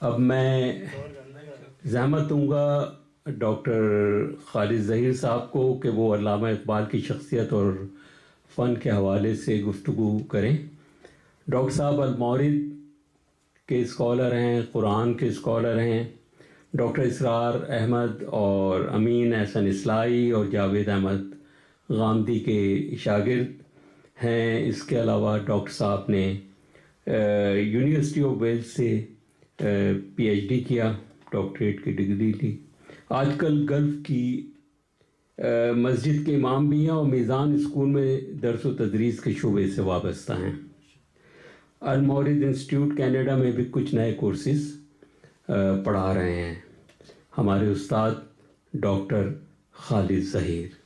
اب میں زحمت دوں گا ڈاکٹر خالد ظہیر صاحب کو کہ وہ علامہ اقبال کی شخصیت اور فن کے حوالے سے گفتگو کریں. ڈاکٹر صاحب المورد کے اسکالر ہیں، قرآن کے اسکالر ہیں. ڈاکٹر اسرار احمد اور امین احسن اصلاحی اور جاوید احمد غامدی کے شاگرد ہیں. اس کے علاوہ ڈاکٹر صاحب نے یونیورسٹی آف ویلز سے پی ایچ ڈی کیا، ڈاکٹریٹ کی ڈگری لی. آج کل گلف کی مسجد کے امام بھی ہیں اور میزان اسکول میں درس و تدریس کے شعبے سے وابستہ ہیں. المورد انسٹیٹیوٹ کینیڈا میں بھی کچھ نئے کورسز پڑھا رہے ہیں. ہمارے استاد ڈاکٹر خالد ظہیر.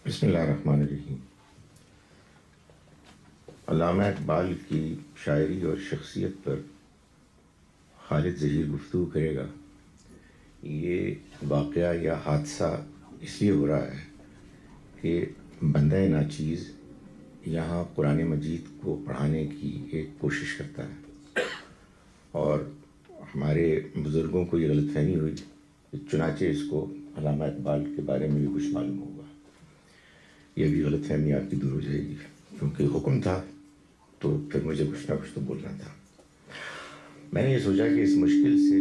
بسم اللہ الرحمن الرحیم. علامہ اقبال کی شاعری اور شخصیت پر خالد ظہیر گفتگو کرے گا. یہ واقعہ یا حادثہ اس لیے ہو رہا ہے کہ بندہ ناچیز یہاں قرآن مجید کو پڑھانے کی ایک کوشش کرتا ہے اور ہمارے بزرگوں کو یہ غلط فہمی ہوئی، چنانچہ اس کو علامہ اقبال کے بارے میں بھی کچھ معلوم ہوگا. یہ بھی غلط فہمی آپ کی دور ہو جائے گی، کیونکہ حکم تھا تو پھر مجھے کچھ نہ کچھ تو بولنا تھا. میں نے یہ سوچا کہ اس مشکل سے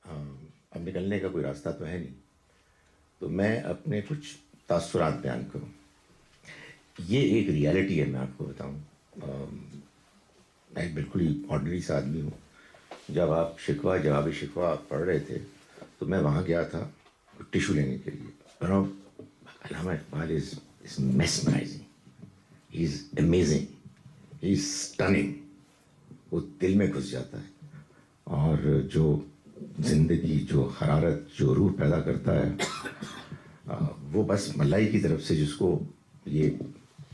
اب نکلنے کا کوئی راستہ تو ہے نہیں، تو میں اپنے کچھ تاثرات بیان کروں. یہ ایک ریالٹی ہے، میں آپ کو بتاؤں. میں ایک بالکل ہی آرڈنری سا آدمی ہوں. جب آپ جواب شکوہ پڑھ رہے تھے تو میں وہاں گیا تھا ٹیشو لینے کے لیے. علامہ Iqbal is mesmerizing, he is amazing, he is stunning. وہ دل میں گھس جاتا ہے اور جو زندگی، جو حرارت، جو روح پیدا کرتا ہے وہ بس ملائی کی طرف سے جس کو یہ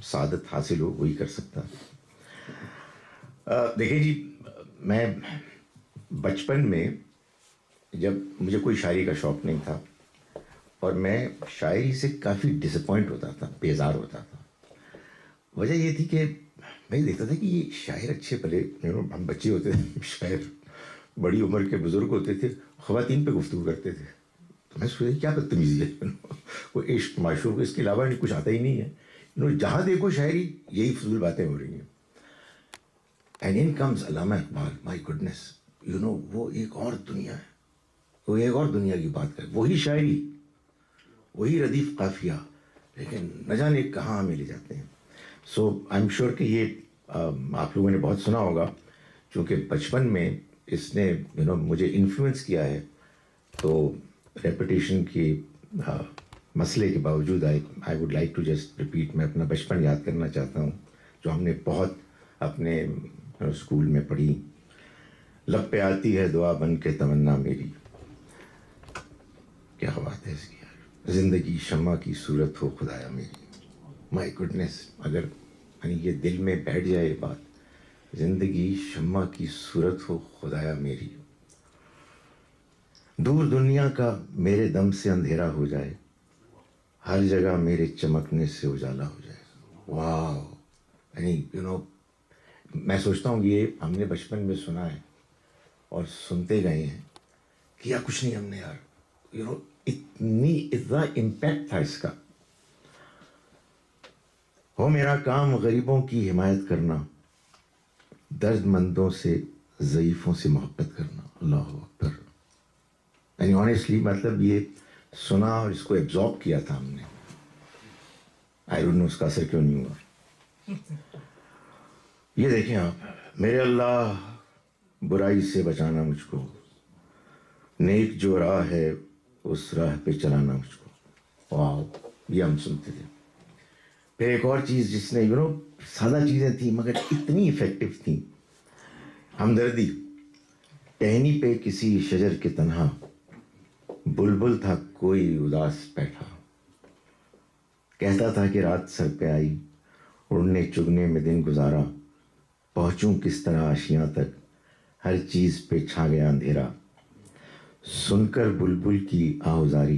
سعادت حاصل ہو وہی کر سکتا ہے. دیکھیں جی، میں بچپن میں جب مجھے کوئی شاعری کا شوق نہیں تھا اور میں شاعری سے کافی ڈس اپوائنٹ ہوتا تھا، بیزار ہوتا تھا. وجہ یہ تھی کہ میں دیکھتا تھا کہ یہ شاعر اچھے بھلے، ہم بچے ہوتے تھے، شاعر بڑی عمر کے بزرگ ہوتے تھے، خواتین پہ گفتگو کرتے تھے. تو میں سوچا کیا بدتمیزی ہے، وہ عشق معشوق اس کے علاوہ کچھ آتا ہی نہیں ہے. جہاں دیکھو شاعری، یہی فضول باتیں ہو رہی ہیں. And in comes Allama Iqbal. My goodness, وہ ایک اور دنیا ہے، وہ ایک اور دنیا کی بات کرے. وہی شاعری، وہی ردیف قافیہ، لیکن نہ جانے کہاں ہمیں لے جاتے ہیں. سو آئی ایم شیور کہ یہ آپ لوگوں نے بہت سنا ہوگا، چونکہ بچپن میں اس نے مجھے انفلوئنس کیا ہے. تو ریپیٹیشن کی مسئلے کے باوجود I would like to just repeat. میں اپنا بچپن یاد کرنا چاہتا ہوں جو ہم نے بہت اپنے اسکول میں پڑھی. لب پہ آتی ہے دعا بن کے تمنا میری. کیا بات ہے اس کی یار. زندگی شمع کی صورت ہو خدایا میری. مائی گڈنس، اگر یہ دل میں بیٹھ جائے یہ بات، زندگی شمع کی صورت ہو خدایا میری. دور دنیا کا میرے دم سے اندھیرا ہو جائے، ہر جگہ میرے چمکنے سے اجالا ہو جائے. واو. میں سوچتا ہوں یہ ہم نے بچپن میں سنا ہے اور سنتے گئے ہیں، کیا کچھ نہیں ہم نے یار. اتنا امپیکٹ تھا اس کا. ہو میرا کام غریبوں کی حمایت کرنا، درد مندوں سے ضعیفوں سے محبت کرنا. اللہ اکبر. آنیسٹلی مطلب یہ سنا اور اس کو ایبزارب کیا تھا ہم نے. آئی ڈونٹ نو اس کا اثر کیوں نہیں ہوا. یہ دیکھیں آپ، میرے اللہ برائی سے بچانا مجھ کو، نیک جو راہ ہے اس راہ پہ چلانا مجھ کو. واو. یہ ہم سنتے تھے. پھر ایک اور چیز جس نے سادہ چیزیں تھیں مگر اتنی افیکٹو تھیں. ہمدردی. ٹہنی پہ کسی شجر کے تنہا، بلبل تھا کوئی اداس بیٹھا. کہتا تھا کہ رات سر پہ آئی، اڑنے چگنے میں دن گزارا، پہنچوں کس طرح آشیاں تک، ہر چیز پہ چھا گیا اندھیرا. سن کر بلبل کی آہوزاری،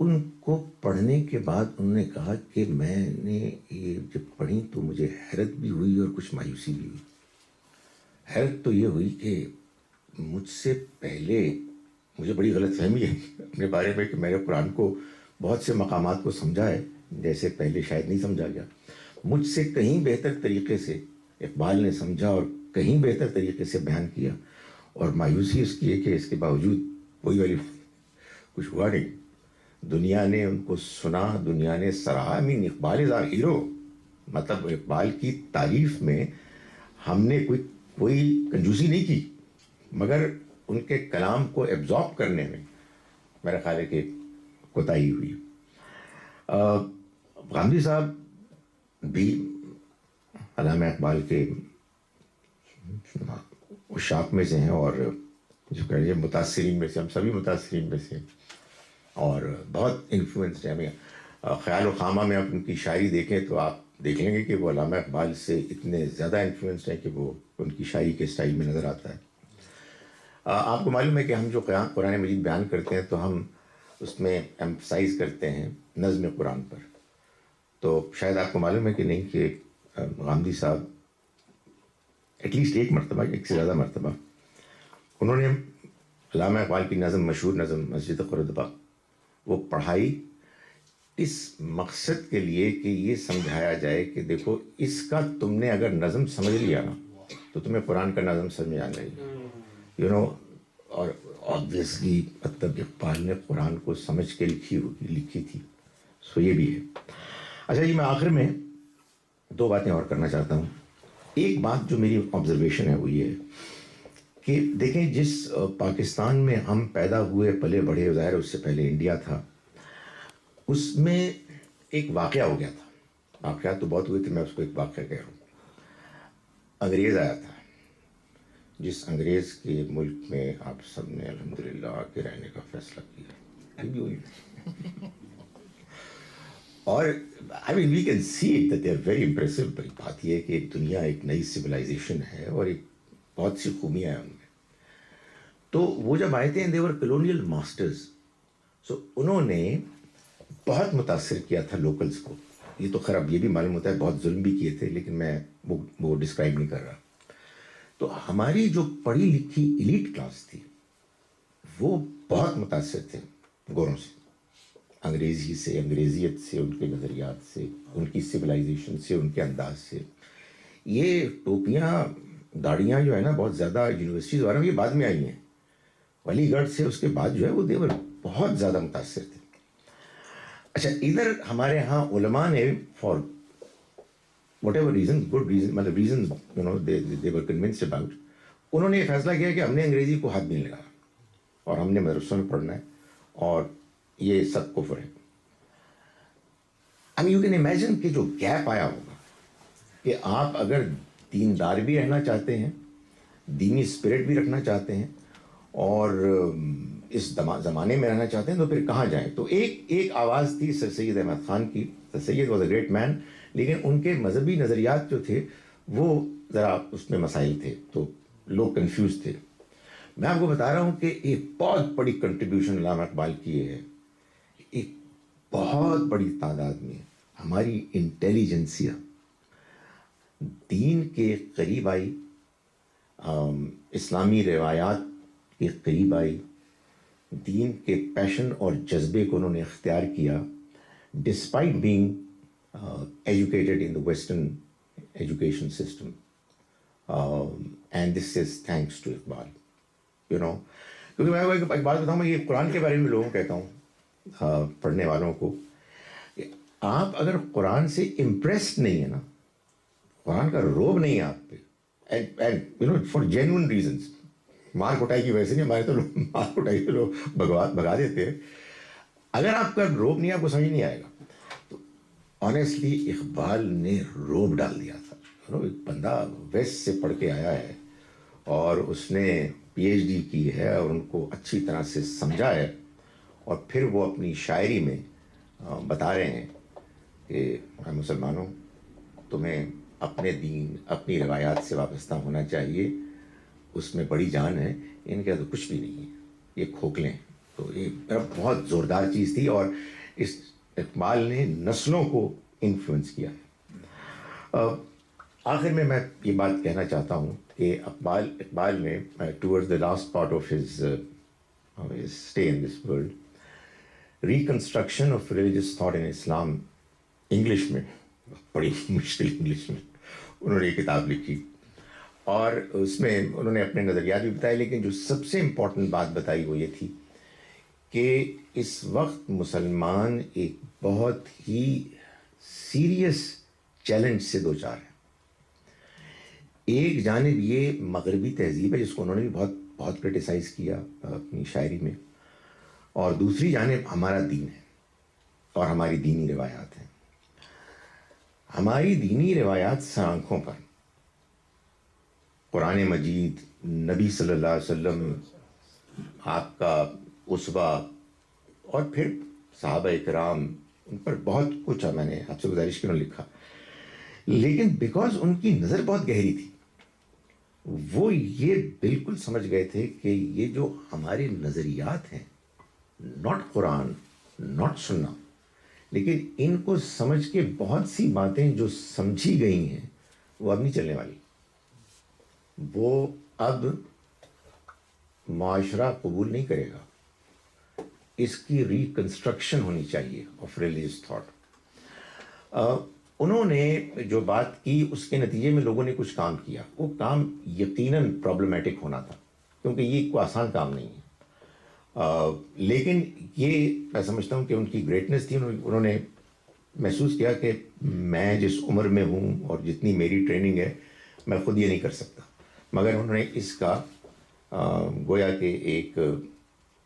ان کو پڑھنے کے بعد انہوں نے کہا کہ میں نے یہ جب پڑھی تو مجھے حیرت بھی ہوئی اور کچھ مایوسی بھی ہوئی. حیرت تو یہ ہوئی کہ مجھ سے پہلے مجھے بڑی غلط فہمی ہے اپنے بارے میں کہ میں نے قرآن کو بہت سے مقامات کو سمجھا ہے جیسے پہلے شاید نہیں سمجھا گیا. مجھ سے کہیں بہتر طریقے سے اقبال نے سمجھا اور کہیں بہتر طریقے سے بیان کیا, اور مایوسی اس کی ہے کہ اس کے باوجود وہی والی کچھ ہوا نہیں. دنیا نے ان کو سنا, دنیا نے سراہا. اقبال از آر ہیرو. مطلب اقبال کی تعریف میں ہم نے کوئی کنجوسی نہیں کی, مگر ان کے کلام کو ایبزارب کرنے میں میرا خیال ہے کہ کوتاہی ہوئی. غامدی صاحب بھی علامہ اقبال کے عشاق میں سے ہیں, اور جو کہہ لیجیے متاثرین میں سے, ہم سبھی متاثرین میں سے, اور بہت انفلوئنسڈ ہیں. ہمیں خیال و خامہ میں آپ ان کی شاعری دیکھیں تو آپ دیکھ لیں گے کہ وہ علامہ اقبال سے اتنے زیادہ انفلوئنسڈ ہیں کہ وہ ان کی شاعری کے اسٹائل میں نظر آتا ہے. آپ کو معلوم ہے کہ ہم جو قرآن مجید بیان کرتے ہیں تو ہم اس میں ایمفسائز کرتے ہیں نظم قرآن پر. تو شاید آپ کو معلوم ہے کہ نہیں کہ غامدی صاحب ایٹ لیسٹ ایک مرتبہ, ایک سے زیادہ مرتبہ, انہوں نے علامہ اقبال کی نظم, مشہور نظم مسجد قردبہ, وہ پڑھائی اس مقصد کے لیے کہ یہ سمجھایا جائے کہ دیکھو اس کا تم نے اگر نظم سمجھ لیا نا تو تمہیں قرآن کا نظم سمجھ آ جائے گی, یو نو. اور آبویسلی مطلب اقبال نے قرآن کو سمجھ کے لکھی تھی. سو یہ بھی ہے. اچھا جی, میں آخر میں دو باتیں اور کرنا چاہتا ہوں. ایک بات جو میری آبزرویشن ہے وہ یہ ہے کہ دیکھیں جس پاکستان میں ہم پیدا ہوئے پلے بڑھے, ظاہر اس سے پہلے انڈیا تھا, اس میں ایک واقعہ ہو گیا تھا. واقعات تو بہت ہوئے تھے, میں اس کو ایک واقعہ کہہ رہا ہوں. انگریز آیا تھا, جس انگریز کے ملک میں آپ سب نے الحمدللہ آ کے رہنے کا فیصلہ کیا بھی ہوئی. اور I mean we can see it that they are very impressive. بات یہ ہے کہ ایک دنیا, ایک نئی سویلائزیشن ہے اور ایک بہت سی خوبیاں ہیں ان میں. تو وہ جب آئے تھے they were colonial masters. سو انہوں نے بہت متاثر کیا تھا لوکلز کو. یہ تو خیر اب یہ بھی معلوم ہوتا ہے بہت ظلم بھی کیے تھے, لیکن میں وہ ڈسکرائب نہیں کر رہا. تو ہماری جو پڑھی لکھی ایلیٹ کلاس تھی وہ بہت متاثر تھے گوروں سے, انگریزی سے, انگریزیت سے, ان کے نظریات سے, ان کی سویلائزیشن سے, ان کے انداز سے. یہ ٹوپیاں داڑیاں جو ہے نا بہت زیادہ یونیورسٹیز وغیرہ میں یہ بعد میں آئی ہیں. علی گڑھ سے اس کے بعد جو ہے وہ دیور بہت زیادہ متاثر تھے. اچھا, ادھر ہمارے ہاں علماء نے for whatever reason, good reason, مطلب reason you know they were convinced about, انہوں نے یہ فیصلہ کیا کہ ہم نے انگریزی کو ہاتھ بھی نہیں لگانا اور ہم نے مدرسوں میں پڑھنا ہے اور یہ سب کفر ہے. یو کین امیجن کہ جو گیپ آیا ہوگا کہ آپ اگر دیندار بھی رہنا چاہتے ہیں, دینی اسپرٹ بھی رکھنا چاہتے ہیں اور اس زمانے میں رہنا چاہتے ہیں تو پھر کہاں جائیں. تو ایک آواز تھی سر سید احمد خان کی. سر سید واز اے گریٹ مین, لیکن ان کے مذہبی نظریات جو تھے وہ ذرا اس میں مسائل تھے تو لوگ کنفیوز تھے. میں آپ کو بتا رہا ہوں کہ ایک بہت بڑی کنٹریبیوشن علامہ اقبال کی ہے. ایک بہت بڑی تعداد میں ہماری انٹیلیجنسیا دین کے قریب آئی, اسلامی روایات کے قریب آئی, دین کے پیشن اور جذبے کو انہوں نے اختیار کیا despite being educated in the western education system. And this is thanks to Iqbal, you know. کیونکہ میں ایک بات بتاؤں, میں یہ قرآن کے بارے میں لوگوں کو کہتا ہوں, پڑھنے والوں کو, کہ آپ اگر قرآن سے امپریسڈ نہیں ہیں نا, قرآن کا روب نہیں ہے آپ پہ, and you know for genuine reasons, مار کٹائی کی وجہ سے نہیں, ہمارے تو لوگ مار کٹائی کے لوگ بھگا دیتے ہیں. اگر آپ کا روب نہیں, آپ کو سمجھ نہیں آئے گا. تو آنیسٹلی اقبال نے روب ڈال دیا تھا. ایک بندہ ویسٹ سے پڑھ کے آیا ہے اور اس نے پی ایچ ڈی کی ہے اور ان کو اچھی طرح سے سمجھا ہے, اور پھر وہ اپنی شاعری میں بتا رہے ہیں کہ میں مسلمانوں, تمہیں اپنے دین, اپنی روایات سے وابستہ ہونا چاہیے, اس میں بڑی جان ہے. ان کا تو کچھ بھی نہیں ہے, یہ کھوکھلے ہیں. تو یہ میرا بہت زوردار چیز تھی، اور اس اقبال نے نسلوں کو انفلوئنس کیا ہے. آخر میں یہ بات کہنا چاہتا ہوں کہ اقبال نے towards the last part of his stay in this world, reconstruction of religious thought in Islam, English میں، بڑی مشکل انگلش میں انہوں نے یہ کتاب لکھی، اور اس میں انہوں نے اپنے نظریات بھی بتائے، لیکن جو سب سے امپورٹنٹ بات بتائی وہ یہ تھی کہ اس وقت مسلمان ایک بہت ہی سیریس چیلنج سے دو چار ہیں. ایک جانب یہ مغربی تہذیب ہے جس کو انہوں نے بھی بہت بہت کرٹیسائز کیا اپنی شاعری میں، اور دوسری جانب ہمارا دین ہے اور ہماری دینی روایات ہیں. ہماری دینی روایات سر پر، قرآن مجید، نبی صلی اللہ علیہ وسلم آپ کا اسوہ، اور پھر صحابہ کرام، ان پر بہت کچھ ہے. میں نے آپ سے گزارش کی، انہوں نے لکھا، لیکن بیکاز ان کی نظر بہت گہری تھی، وہ یہ بالکل سمجھ گئے تھے کہ یہ جو ہمارے نظریات ہیں، ناٹ قرآن، ناٹ سننا، لیکن ان کو سمجھ کے بہت سی باتیں جو سمجھی گئی ہیں وہ اب نہیں چلنے والی. وہ اب معاشرہ قبول نہیں کرے گا. اس کی ریکنسٹرکشن ہونی چاہیے آف ریلیجس تھاٹ. انہوں نے جو بات کی اس کے نتیجے میں لوگوں نے کچھ کام کیا. وہ کام یقیناً پرابلمٹک ہونا تھا، کیونکہ یہ کوئی آسان کام نہیں ہے. لیکن یہ میں سمجھتا ہوں کہ ان کی گریٹنس تھی. انہوں نے محسوس کیا کہ میں جس عمر میں ہوں اور جتنی میری ٹریننگ ہے، میں خود یہ نہیں کر سکتا، مگر انہوں نے اس کا گویا کہ ایک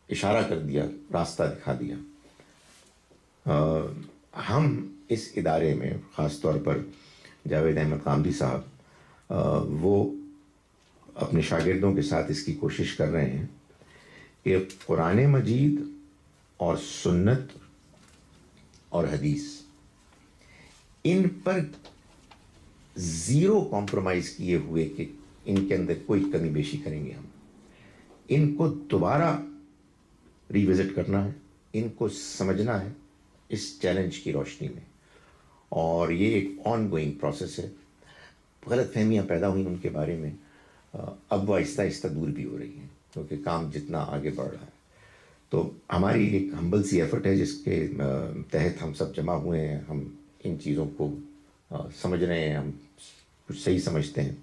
اشارہ کر دیا، راستہ دکھا دیا. ہم اس ادارے میں خاص طور پر جاوید احمد قامدی صاحب، وہ اپنے شاگردوں کے ساتھ اس کی کوشش کر رہے ہیں کہ قرآن مجید اور سنت اور حدیث، ان پر زیرو کمپرومائز کیے ہوئے کہ ان کے اندر کوئی کمی بیشی کریں گے. ہم ان کو دوبارہ ریوزٹ کرنا ہے، ان کو سمجھنا ہے اس چیلنج کی روشنی میں، اور یہ ایک آن گوئنگ پروسیس ہے. غلط فہمیاں پیدا ہوئیں ان کے بارے میں، اب وہ آہستہ آہستہ دور بھی ہو رہی ہیں، کیونکہ کام جتنا آگے بڑھ رہا ہے. تو ہماری ایک ہمبل سی ایفرٹ ہے جس کے تحت ہم سب جمع ہوئے ہیں. ہم ان چیزوں کو سمجھ رہے ہیں، ہم کچھ صحیح سمجھتے ہیں،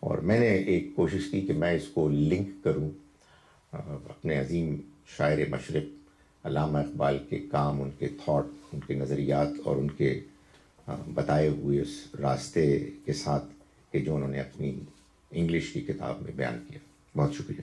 اور میں نے ایک کوشش کی کہ میں اس کو لنک کروں اپنے عظیم شاعر مشرق علامہ اقبال کے کام، ان کے تھاٹ، ان کے نظریات اور ان کے بتائے ہوئے اس راستے کے ساتھ کہ جو انہوں نے اپنی انگلش کی کتاب میں بیان کیا. بہت شکریہ.